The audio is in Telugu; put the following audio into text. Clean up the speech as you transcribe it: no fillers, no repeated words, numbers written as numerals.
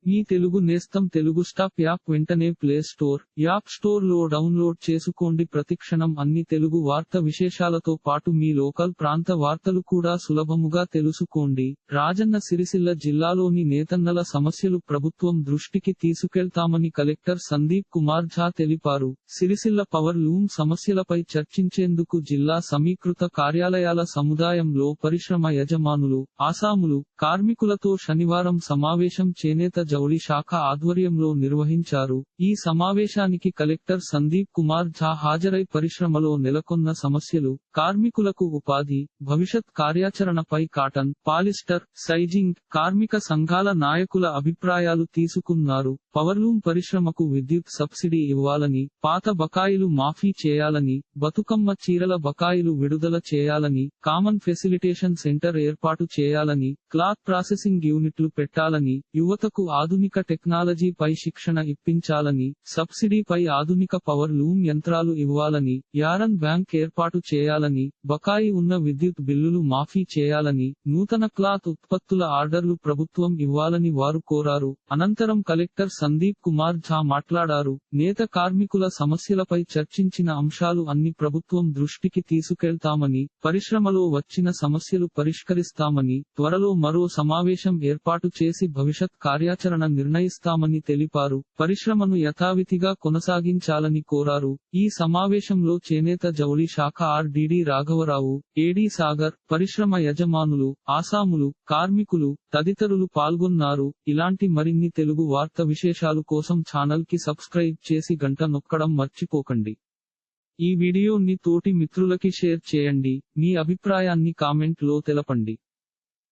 మీ తెలుగు నేస్తం తెలుగు స్టాప్ యాప్ వెంటనే ప్లే స్టోర్, యాప్ స్టోర్ లో డౌన్లోడ్ చేసుకోండి. ప్రతిక్షణం అన్ని తెలుగు వార్త విశేషాలతో పాటు మీ లోకల్ ప్రాంత వార్తలు కూడా సులభముగా తెలుసుకోండి. రాజన్న సిరిసిల్ల జిల్లాలోని నేతన్నల సమస్యలు ప్రభుత్వం దృష్టికి తీసుకెళ్తామని కలెక్టర్ సందీప్ కుమార్ ఝా తెలిపారు. సిరిసిల్ల పవర్ లూమ్ సమస్యలపై చర్చించేందుకు జిల్లా సమీకృత కార్యాలయాల సముదాయంలో పరిశ్రమ యజమానులు, ఆసాములు, కార్మికులతో శనివారం సమావేశం చేనేత జౌళి శాఖ ఆధ్వర్యంలో నిర్వహించారు. ఈ సమావేశానికి కలెక్టర్ సందీప్ కుమార్ ఝా హాజరై పరిశ్రమలో నెలకొన్న సమస్యలు, కార్మికులకు ఉపాధి, భవిష్యత్ కార్యాచరణపై కాటన్, పాలిస్టర్, సైజింగ్, కార్మిక సంఘాల నాయకుల అభిప్రాయాలు తీసుకున్నారు. పవర్లూమ్ పరిశ్రమకు విద్యుత్ సబ్సిడీ ఇవ్వాలని, పాత బకాయిలు మాఫీ చేయాలని, బతుకమ్మ చీరల బకాయిలు విడుదల చేయాలని, కామన్ ఫెసిలిటేషన్ సెంటర్ ఏర్పాటు చేయాలని, క్లాత్ ప్రాసెసింగ్ యూనిట్లు పెట్టాలని, యువతకు ఆధునిక టెక్నాలజీపై శిక్షణ ఇప్పించాలని, సబ్సిడీపై ఆధునిక పవర్ లూమ్ యంత్రాలు ఇవ్వాలని, యారన్ బ్యాంక్ ఏర్పాటు చేయాలని, బకాయి ఉన్న విద్యుత్ బిల్లులు మాఫీ చేయాలని, నూతన క్లాత్ ఉత్పత్తుల ఆర్డర్లు ప్రభుత్వం ఇవ్వాలని వారు కోరారు. అనంతరం కలెక్టర్ సందీప్ కుమార్ ఝా మాట్లాడారు. నేత కార్మికుల సమస్యలపై చర్చించిన అంశాలు అన్ని ప్రభుత్వం దృష్టికి తీసుకెళ్తామని, పరిశ్రమలో వచ్చిన సమస్యలు పరిష్కరిస్తామని, త్వరలో మరో సమావేశం ఏర్పాటు చేసి భవిష్యత్ కార్యాచరణ నిర్ణయిస్తామని తెలిపారు. పరిశ్రమను యథావిధిగా కొనసాగించాలని కోరారు. ఈ సమావేశంలో చేనేత జౌళి శాఖ ఆర్డీడీ రాఘవరావు, ఏడీ సాగర్, పరిశ్రమ యజమానులు, ఆసాములు, కార్మికులు తదితరులు పాల్గొన్నారు. ఇలాంటి మరిన్ని తెలుగు వార్త విశేషాలు కోసం ఛానల్ కి సబ్స్క్రైబ్ చేసి గంట నొక్కడం మర్చిపోకండి. ఈ వీడియోని తోటి మిత్రులకి షేర్ చేయండి. మీ అభిప్రాయాన్ని కామెంట్ లో తెలపండి.